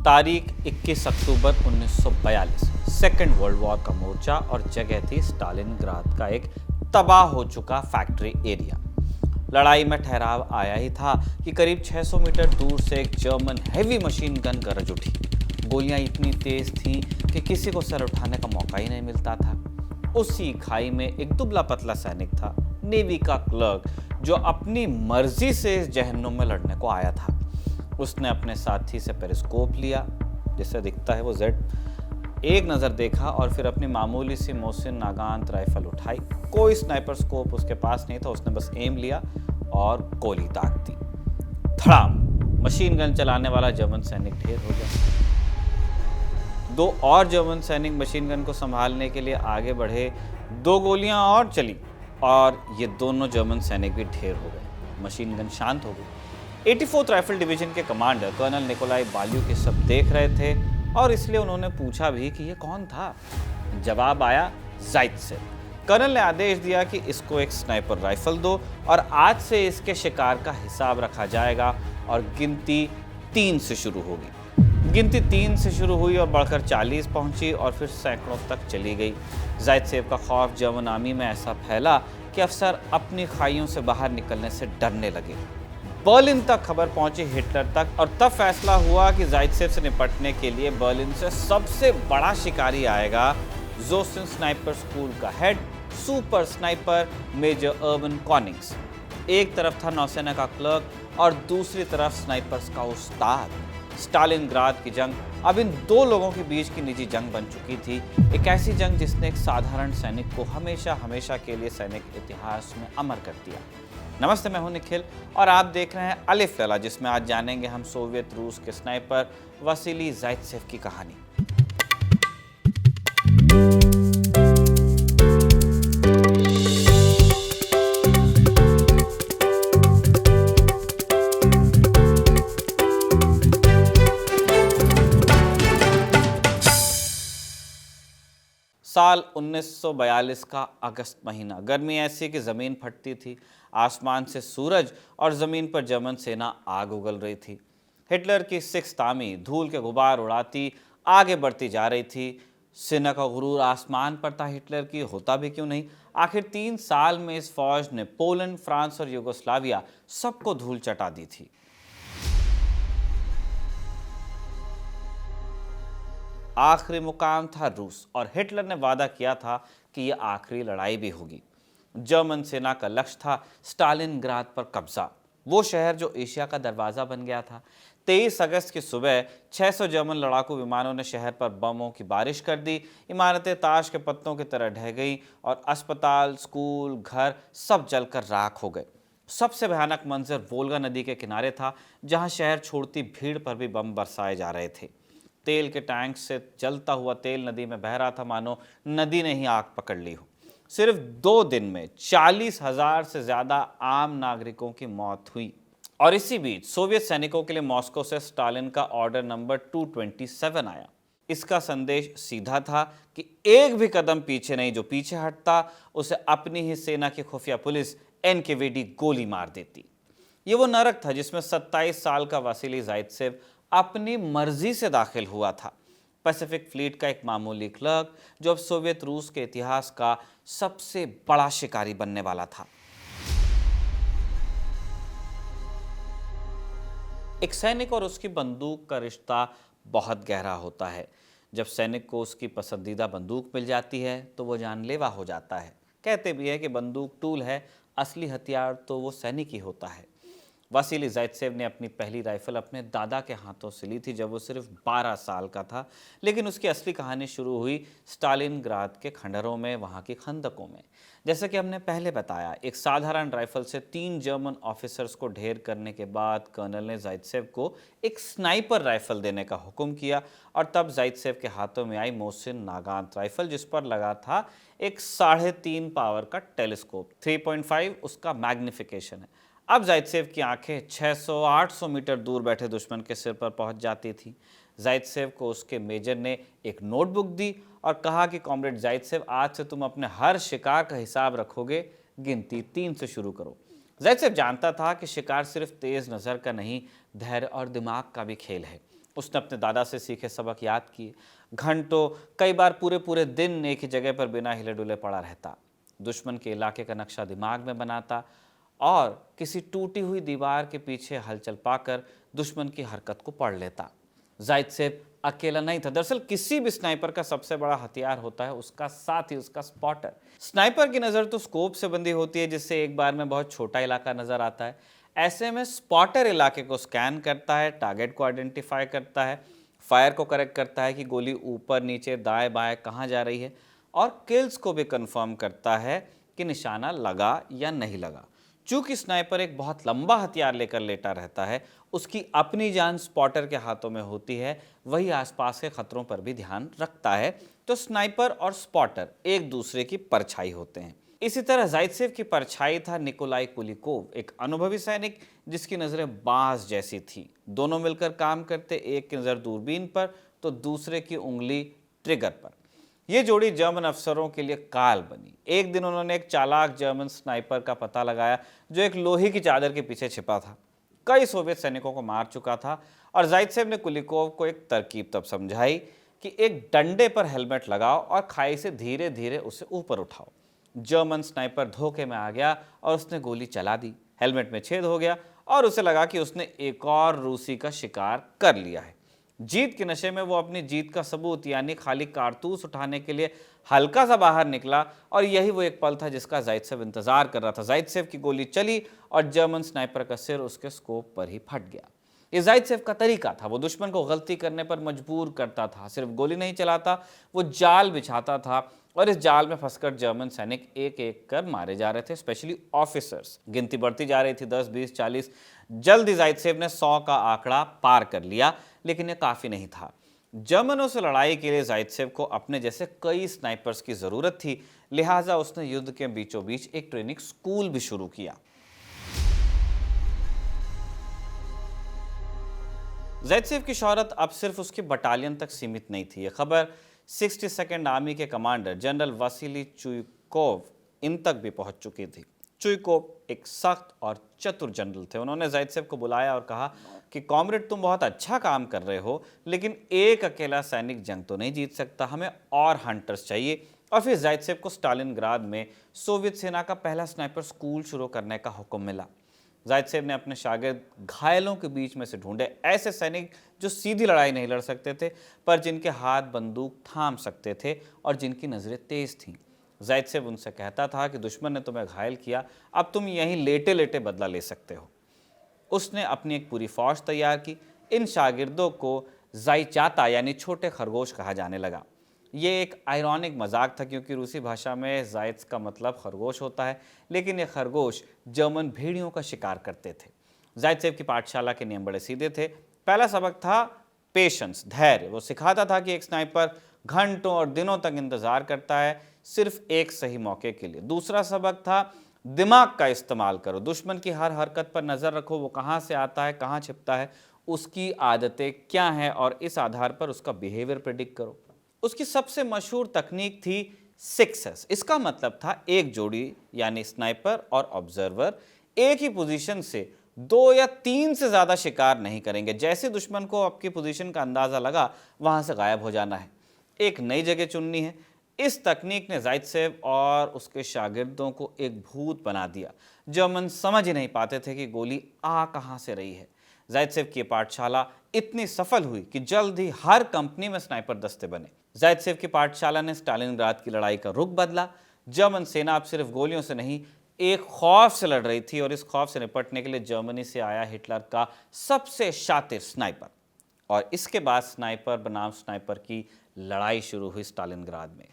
तारीख 21 अक्टूबर 1942। Second world war का मोर्चा और जगह थी स्टालिनग्राद का एक तबाह हो चुका फैक्ट्री एरिया। लड़ाई में ठहराव आया ही था कि करीब 600 मीटर दूर से एक जर्मन हेवी मशीन गन गरज उठी। गोलियां इतनी तेज थीं कि किसी को सर उठाने का मौका ही नहीं मिलता था। उसी खाई में एक दुबला पतला सैनिक था, नेवी का क्लर्क, जो अपनी मर्जी से इस जहन्नुम में लड़ने को आया था। उसने अपने साथी से पेरिस्कोप लिया, जिससे दिखता है वो जेड, एक नज़र देखा और फिर अपनी मामूली सी मोहसिन नागान राइफल उठाई। कोई स्नाइपर स्कोप उसके पास नहीं था, उसने बस एम लिया और गोली दाग दी। धड़ाम! मशीन गन चलाने वाला जर्मन सैनिक ढेर हो गया। दो और जर्मन सैनिक मशीन गन को संभालने के लिए आगे बढ़े। दो गोलियां और चली और ये दोनों जर्मन सैनिक भी ढेर हो गए। मशीन गन शांत हो गई। 84th राइफल डिवीजन के कमांडर कर्नल निकोलाई बाल्यू के सब देख रहे थे और इसलिए उन्होंने पूछा भी कि ये कौन था। जवाब आया, ज़ाइत्सेव। कर्नल ने आदेश दिया कि इसको एक स्नाइपर राइफल दो और आज से इसके शिकार का हिसाब रखा जाएगा और गिनती 3 से शुरू होगी। गिनती 3 से शुरू हुई और बढ़कर 40 पहुंची और फिर सैकड़ों तक चली गई। ज़ाइत्सेव का खौफ जर्मन आर्मी में ऐसा फैला कि अफसर अपनी खाइयों से बाहर निकलने से डरने लगे। बर्लिन तक खबर पहुंची, हिटलर तक, और तब फैसला हुआ कि ज़ाइत्सेव से निपटने के लिए बर्लिन से सबसे बड़ा शिकारी आएगा, जोसिन स्नाइपर स्कूल का head super sniper major Erwin Konings. एक तरफ था नौसेना का क्लर्क और दूसरी तरफ स्नाइपर्स का उस्ताद। स्टालिनग्राद की जंग अब इन दो लोगों के बीच की निजी जंग बन चुकी थी, एक ऐसी जंग जिसने एक साधारण सैनिक को हमेशा हमेशा के लिए सैनिक इतिहास में अमर कर दिया। नमस्ते, मैं हूं निखिल और आप देख रहे हैं अलिफ लैला, जिसमें आज जानेंगे हम सोवियत रूस के स्नाइपर वसीली ज़ाइत्सेव की कहानी। साल 1942 का अगस्त महीना। गर्मी ऐसी कि ज़मीन फटती थी। आसमान से सूरज और ज़मीन पर जर्मन सेना आग उगल रही थी। हिटलर की 6th आर्मी धूल के गुबार उड़ाती आगे बढ़ती जा रही थी। सेना का गुरूर आसमान पर था, हिटलर की होता भी क्यों नहीं। आखिर 3 साल में इस फौज ने पोलैंड, फ्रांस और यूगोस्लाविया सबको धूल चटा दी थी। आखिरी मुकाम था रूस और हिटलर ने वादा किया था कि यह आखिरी लड़ाई भी होगी। जर्मन सेना का लक्ष्य था स्टालिनग्राद पर कब्जा, वो शहर जो एशिया का दरवाज़ा बन गया था। 23 अगस्त की सुबह 600 जर्मन लड़ाकू विमानों ने शहर पर बमों की बारिश कर दी। इमारतें ताश के पत्तों की तरह ढह गई और अस्पताल, स्कूल, घर सब जलकर राख हो गए। सबसे भयानक मंजर वोल्गा नदी के किनारे था, जहां शहर छोड़ती भीड़ पर भी बम बरसाए जा रहे थे। तेल के टैंक से जलता हुआ तेल नदी में बह रहा था, मानो नदी ने ही आग पकड़ ली हो। सिर्फ 2 दिन में 40,000 से ज्यादा आम नागरिकों की मौत हुई। और इसी बीच सोवियत सैनिकों के लिए मॉस्को से स्टालिन का ऑर्डर नंबर 227 आया। इसका संदेश सीधा था कि एक भी कदम पीछे नहीं, जो पीछे हटता उसे अपनी ही सेना की खुफिया पुलिस NKVD गोली मार देती। ये वो नरक था जिसमें 27 साल का वसीली ज़ाइत्सेव अपनी मर्जी से दाखिल हुआ था। पैसिफिक फ्लीट का एक मामूली क्लर्क जो अब सोवियत रूस के इतिहास का सबसे बड़ा शिकारी बनने वाला था। एक सैनिक और उसकी बंदूक का रिश्ता बहुत गहरा होता है। जब सैनिक को उसकी पसंदीदा बंदूक मिल जाती है तो वो जानलेवा हो जाता है। कहते भी है कि बंदूक टूल है, असली हथियार तो वो सैनिक ही होता है। वसीली ज़ाइत्सेव ने अपनी पहली राइफल अपने दादा के हाथों से ली थी जब वो सिर्फ 12 साल का था, लेकिन उसकी असली कहानी शुरू हुई स्टालिनग्राद के खंडरों में, वहाँ की खंदकों में। जैसा कि हमने पहले बताया, एक साधारण राइफल से 3 जर्मन ऑफिसर्स को ढेर करने के बाद कर्नल ने ज़ाइत्सेव को एक स्नाइपर राइफल देने का हुक्म किया और तब ज़ाइत्सेव के हाथों में आई मोहसिन नागान राइफल, जिस पर लगा था एक 3.5 पावर का टेलीस्कोप। 3.5 उसका मैग्निफिकेशन है। अब ज़ाइत्सेव की आंखें 600-800 मीटर दूर बैठे दुश्मन के सिर पर पहुंच जाती थी। ज़ाइत्सेव को उसके मेजर ने एक नोटबुक दी और कहा कि कॉमरेड ज़ाइत्सेव, आज से तुम अपने हर शिकार का हिसाब रखोगे, गिनती 3 से शुरू करो। ज़ाइत्सेव जानता था कि शिकार सिर्फ तेज नज़र का नहीं, धैर्य और दिमाग का भी खेल है। उसने अपने दादा से सीखे सबक याद किए। घंटों, कई बार पूरे पूरे दिन एक ही जगह पर बिना हिले डुले पड़ा रहता, दुश्मन के इलाके का नक्शा दिमाग में बनाता और किसी टूटी हुई दीवार के पीछे हलचल पाकर दुश्मन की हरकत को पढ़ लेता। जायदसेव अकेला नहीं था। दरअसल किसी भी स्नाइपर का सबसे बड़ा हथियार होता है उसका साथी, उसका स्पॉटर। स्नाइपर की नज़र तो स्कोप से बंधी होती है, जिससे एक बार में बहुत छोटा इलाका नजर आता है। ऐसे में स्पॉटर इलाके को स्कैन करता है, टारगेट को आइडेंटिफाई करता है, फायर को करेक्ट करता है कि गोली ऊपर नीचे दाएं बाएं कहाँ जा रही है, और किल्स को भी कंफर्म करता है कि निशाना लगा या नहीं लगा। चूंकि स्नाइपर एक बहुत लंबा हथियार लेकर लेटा रहता है, उसकी अपनी जान स्पॉटर के हाथों में होती है, वही आसपास के खतरों पर भी ध्यान रखता है। तो स्नाइपर और स्पॉटर एक दूसरे की परछाई होते हैं। इसी तरह जायदसेव की परछाई था निकोलाई कुलिकोव, एक अनुभवी सैनिक जिसकी नज़रें बांस जैसी थी। दोनों मिलकर काम करते, एक की नज़र दूरबीन पर तो दूसरे की उंगली ट्रिगर पर। यह जोड़ी जर्मन अफसरों के लिए काल बनी। एक दिन उन्होंने एक चालाक जर्मन स्नाइपर का पता लगाया जो एक लोहे की चादर के पीछे छिपा था, कई सोवियत सैनिकों को मार चुका था। और जायदसेव ने कुलिकोव को एक तरकीब तब समझाई कि एक डंडे पर हेलमेट लगाओ और खाई से धीरे धीरे उसे ऊपर उठाओ। जर्मन स्नाइपर धोखे में आ गया और उसने गोली चला दी। हेलमेट में छेद हो गया और उसे लगा कि उसने एक और रूसी का शिकार कर लिया है। जीत के नशे में वो अपनी जीत का सबूत यानी खाली कारतूस उठाने के लिए हल्का सा बाहर निकला, और यही वो एक पल था जिसका जायदसेव इंतजार कर रहा था। जायदसेव की गोली चली और जर्मन स्नाइपर का सिर उसके स्कोप पर ही फट गया। ये जायदसेव का तरीका था, वो दुश्मन को गलती करने पर मजबूर करता था। सिर्फ गोली नहीं चलाता, वो जाल बिछाता था, और इस जाल में फंसकर जर्मन सैनिक एक एक कर मारे जा रहे थे, स्पेशली ऑफिसर्स। गिनती बढ़ती जा रही थी, 10, 20, 40। जल्द ही जायदसेव ने 100 का आंकड़ा पार कर लिया, लेकिन यह काफी नहीं था। जर्मनों से लड़ाई के लिए जायदसेव को अपने जैसे कई स्नाइपर्स की जरूरत थी, लिहाजा उसने युद्ध के बीचों बीच एक ट्रेनिंग स्कूल भी शुरू किया। जायदसेव की शोहरत अब सिर्फ उसकी बटालियन तक सीमित नहीं थी। यह खबर 62nd आर्मी के कमांडर जनरल वासिली चुइकोव इन तक भी पहुंच चुकी थी। चुइकोव एक सख्त और चतुर जनरल थे। उन्होंने जायदसेव को बुलाया और कहा कि कॉमरेड, तुम बहुत अच्छा काम कर रहे हो, लेकिन एक अकेला सैनिक जंग तो नहीं जीत सकता, हमें और हंटर्स चाहिए। और फिर जायदसेव को स्टालिनग्राद में सोवियत सेना का पहला स्नाइपर स्कूल शुरू करने का हुक्म मिला। जायदसेव ने अपने शागिर्द घायलों के बीच में से ढूंढे, ऐसे सैनिक जो सीधी लड़ाई नहीं लड़ सकते थे पर जिनके हाथ बंदूक थाम सकते थे और जिनकी नज़रें तेज थीं। जायदसेव उनसे कहता था कि दुश्मन ने तुम्हें घायल किया, अब तुम यहीं लेटे लेटे बदला ले सकते हो। उसने अपनी एक पूरी फौज तैयार की। इन शागिर्दों को जायचाता यानी छोटे खरगोश कहा जाने लगा। ये एक आयरॉनिक मजाक था, क्योंकि रूसी भाषा में जायद्स का मतलब खरगोश होता है, लेकिन ये खरगोश जर्मन भेड़ियों का शिकार करते थे। जायदसेव की पाठशाला के नियम बड़े सीधे थे। पहला सबक था पेशेंस, धैर्य। वो सिखाता था कि एक स्नाइपर घंटों और दिनों तक इंतजार करता है सिर्फ एक सही मौके के लिए। दूसरा सबक था दिमाग का इस्तेमाल करो, दुश्मन की हर हरकत पर नजर रखो, वो कहाँ से आता है, कहाँ छिपता है, उसकी आदतें क्या हैं, और इस आधार पर उसका बिहेवियर प्रेडिक्ट करो। उसकी सबसे मशहूर तकनीक थी 6S। इसका मतलब था एक जोड़ी यानी स्नाइपर और ऑब्जर्वर एक ही पोजीशन से 2 या 3 से ज्यादा शिकार नहीं करेंगे। जैसे दुश्मन को आपकी पोजीशन का अंदाजा लगा, वहां से गायब हो जाना है, एक नई जगह चुननी है। इस तकनीक ने जायदसेव और उसके शागिर्दों को एक भूत बना दिया। जर्मन समझ ही नहीं पाते थे कि गोली आ कहां से रही है। जायदसेव की पाठशाला इतनी सफल हुई कि जल्द ही हर कंपनी में स्नाइपर दस्ते बने। जायदसेव की पाठशाला ने स्टालिनग्राद की लड़ाई का रुख बदला। जर्मन सेना अब सिर्फ गोलियों से नहीं, एक खौफ से लड़ रही थी, और इस खौफ से निपटने के लिए जर्मनी से आया हिटलर का सबसे शातिर स्नाइपर। और इसके बाद स्नाइपर बनाम स्नाइपर की लड़ाई शुरू हुई स्टालिनग्राद में।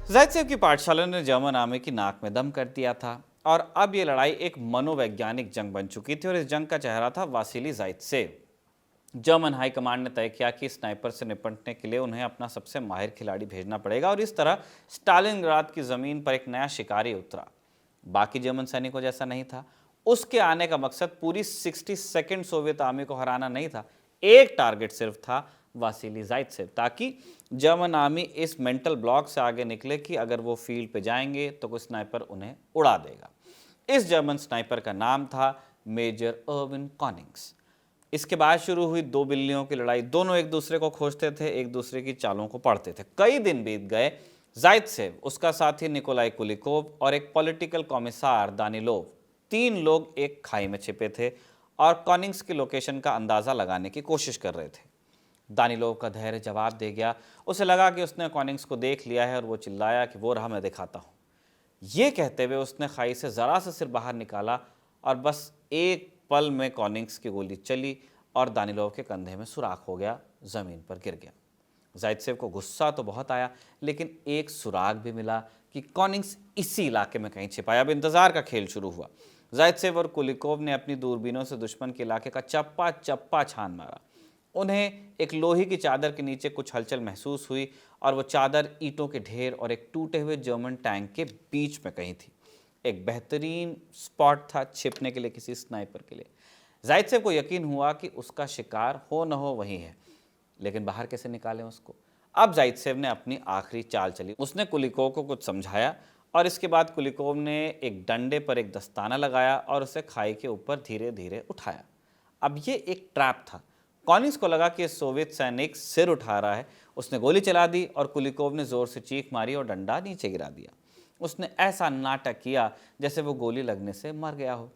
जायदसेव की पाठशाला ने जर्मन आर्मी की नाक में दम कर दिया था, और अब यह लड़ाई एक मनोवैज्ञानिक जंग बन चुकी थी, और इस जंग का चेहरा था वासिली जायदसेव। जर्मन हाईकमांड ने तय किया कि स्नाइपर से निपटने के लिए उन्हें अपना सबसे माहिर खिलाड़ी भेजना पड़ेगा, और इस तरह स्टालिनग्राद की जमीन पर एक नया शिकारी उतरा। बाकी जर्मन सैनिकों जैसा नहीं था। उसके आने का मकसद पूरी 62nd सोवियत आर्मी को हराना नहीं था, एक टारगेट सिर्फ था, वासिली जायदसेव, ताकि जर्मन आर्मी इस मेंटल ब्लॉक से आगे निकले कि अगर वो फील्ड पे जाएंगे तो कोई स्नाइपर उन्हें उड़ा देगा। इस जर्मन स्नाइपर का नाम था मेजर अर्विन कॉनिंग्स। इसके बाद शुरू हुई दो बिल्लियों की लड़ाई। दोनों एक दूसरे को खोजते थे, एक दूसरे की चालों को पढ़ते थे। कई दिन बीत गए। जाइत्सेव, उसका साथी निकोलाई कुलिकोव और एक पॉलिटिकल कॉमिसार दानिलोव, तीन लोग एक खाई में छिपे थे और कॉनिंग्स की लोकेशन का अंदाजा लगाने की कोशिश कर रहे थे। दानिलोव का धैर्य जवाब दे गया। उसे लगा कि उसने कॉनिंग्स को देख लिया है और वो चिल्लाया कि वो रहा, मैं दिखाता हूँ। ये कहते हुए उसने खाई से जरा सा सिर बाहर निकाला और बस एक पल में कॉनिंग्स की गोली चली और दानिलोव के कंधे में सुराख हो गया, जमीन पर गिर गया। जाइत्सेव को गुस्सा तो बहुत आया, लेकिन एक सुराग भी मिला कि कॉनिंग्स इसी इलाके में कहीं छिपाया। अब इंतजार का खेल शुरू हुआ। जाइत्सेव और कुलिकोव ने अपनी दूरबीनों से दुश्मन के इलाके का चप्पा चप्पा छान मारा। उन्हें एक लोहे की चादर के नीचे कुछ हलचल महसूस हुई और वो चादर ईंटों के ढेर और एक टूटे हुए जर्मन टैंक के बीच में कहीं थी। एक बेहतरीन स्पॉट था छिपने के लिए किसी स्नाइपर के लिए। जाइत्सेव को यकीन हुआ कि उसका शिकार हो न हो वही है, लेकिन बाहर कैसे निकालें उसको। अब जाइत्सेव ने अपनी आखिरी चाल चली। उसने कुलिकोव को कुछ समझाया और इसके बाद कुलिकोव ने एक डंडे पर एक दस्ताना लगाया और उसे खाई के ऊपर धीरे धीरे उठाया। अब ये एक ट्रैप था। कॉनिंग्स को लगा कि सोवियत सैनिक सिर उठा रहा है। उसने गोली चला दी और कुलिकोव ने जोर से चीख मारी और डंडा नीचे गिरा दिया। उसने ऐसा नाटक किया जैसे वो गोली लगने से मर गया हो।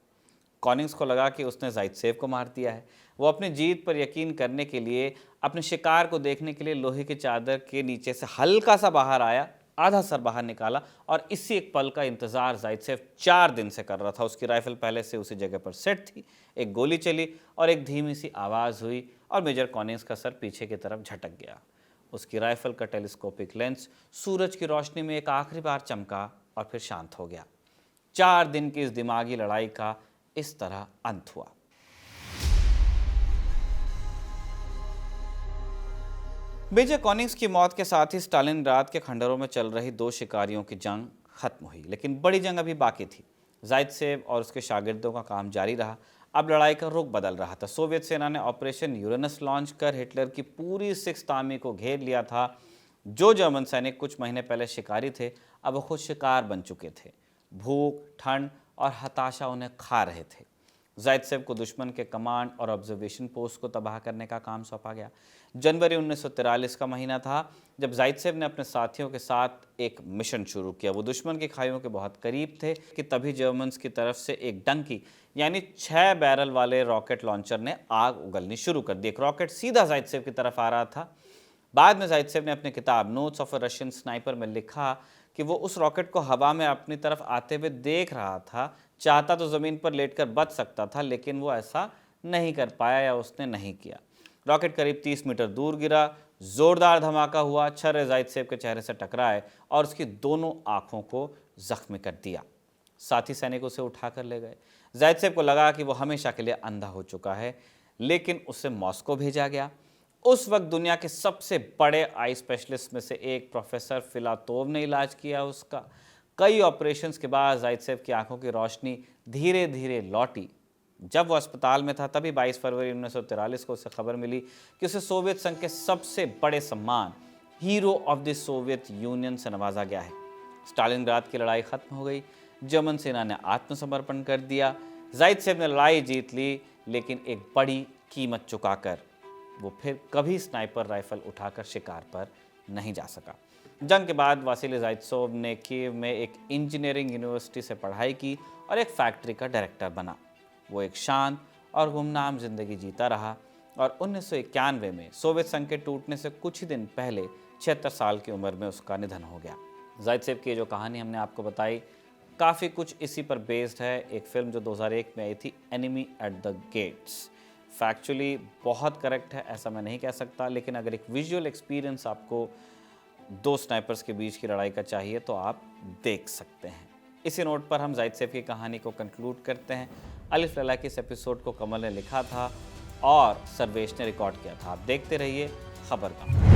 कॉनिंग्स को लगा कि उसने जाइत्सेव को मार दिया है। वो अपनी जीत पर यकीन करने के लिए, अपने शिकार को देखने के लिए लोहे की चादर के नीचे से हल्का सा बाहर आया, आधा सर बाहर निकाला और इसी एक पल का इंतजार जाइत्सेव 4 दिन से कर रहा था। उसकी राइफल पहले से उसी जगह पर सेट थी। एक गोली चली और एक धीमी सी आवाज़ हुई और मेजर कॉनिंग्स का सर पीछे की तरफ झटक गया। उसकी राइफल का टेलीस्कोपिक लेंस सूरज की रोशनी में एक आखिरी बार चमका और फिर शांत हो गया। 4 दिन की इस दिमागी लड़ाई का इस तरह अंत हुआ। मेजर कॉनिंग्स की मौत के साथ ही स्टालिनग्राद के खंडरों में चल रही दो शिकारियों की जंग खत्म हुई, लेकिन बड़ी जंग अभी बाकी थी। जाइत्सेव और उसके शागिर्दों का काम जारी रहा। अब लड़ाई का रुख बदल रहा था। सोवियत सेना ने ऑपरेशन यूरेनस लॉन्च कर हिटलर की पूरी 6th आर्मी को घेर लिया था। जो जर्मन सैनिक कुछ महीने पहले शिकारी थे, अब वो खुद शिकार बन चुके थे। भूख, ठंड और हताशा उन्हें खा रहे थे। जाइत्सेव को दुश्मन के कमांड और ऑब्जर्वेशन पोस्ट को तबाह करने का काम सौंपा गया। जनवरी 1943 का महीना था जब जाइत्सेव ने अपने साथियों के साथ एक मिशन शुरू किया। वो दुश्मन की खाइयों के बहुत करीब थे कि तभी जर्मन्स की तरफ से एक डंकी यानी 6 बैरल वाले रॉकेट लॉन्चर ने आग उगलनी शुरू कर दी। एक रॉकेट सीधा जाइत्सेव की तरफ आ रहा था। बाद में जाइत्सेव ने अपनी किताब notes of a Russian sniper में लिखा कि वो उस रॉकेट को हवा में अपनी तरफ आते हुए देख रहा था। चाहता तो ज़मीन पर लेटकर बच सकता था, लेकिन वो ऐसा नहीं कर पाया या उसने नहीं किया। रॉकेट करीब 30 मीटर दूर गिरा। जोरदार धमाका हुआ। छर्रे जाइत्सेव के चेहरे से टकराए और उसकी दोनों आंखों को जख्मी कर दिया। साथी सैनिक उसे उठाकर ले गए। जाइत्सेव को लगा कि वो हमेशा के लिए अंधा हो चुका है, लेकिन उसे मॉस्को भेजा गया। उस वक्त दुनिया के सबसे बड़े आई स्पेशलिस्ट में से एक प्रोफेसर फिलातोव ने इलाज किया उसका। कई ऑपरेशंस के बाद जाइत्सेव की आंखों की रोशनी धीरे धीरे लौटी। जब वो अस्पताल में था तभी 22 फरवरी 1943 को उसे खबर मिली कि उसे सोवियत संघ के सबसे बड़े सम्मान hero of the Soviet union से नवाजा गया है। स्टालिनग्राद की लड़ाई खत्म हो गई। जर्मन सेना ने आत्मसमर्पण कर दिया। जाइत्सेव ने लड़ाई जीत ली, लेकिन एक बड़ी कीमत चुकाकर। वो फिर कभी स्नाइपर राइफल उठाकर शिकार पर नहीं जा सका। जंग के बाद वासिली जाइत्सेव ने कीव में एक इंजीनियरिंग यूनिवर्सिटी से पढ़ाई की और एक फैक्ट्री का डायरेक्टर बना। वो एक शांत और गुमनाम जिंदगी जीता रहा और 1991 में सोवियत संघ के टूटने से कुछ ही दिन पहले 76 साल की उम्र में उसका निधन हो गया। जाइत्सेव की जो कहानी हमने आपको बताई, काफ़ी कुछ इसी पर बेस्ड है। एक फिल्म जो 2001 में आई थी, enemy at the gates, factually बहुत करेक्ट है ऐसा मैं नहीं कह सकता, लेकिन अगर एक विजुअल एक्सपीरियंस आपको दो स्नाइपर्स के बीच की लड़ाई का चाहिए तो आप देख सकते हैं। इसी नोट पर हम जाइत्सेव की कहानी को कंक्लूड करते हैं। अलिफ लैला के इस एपिसोड को कमल ने लिखा था और सर्वेश ने रिकॉर्ड किया था। आप देखते रहिए खबरगाम।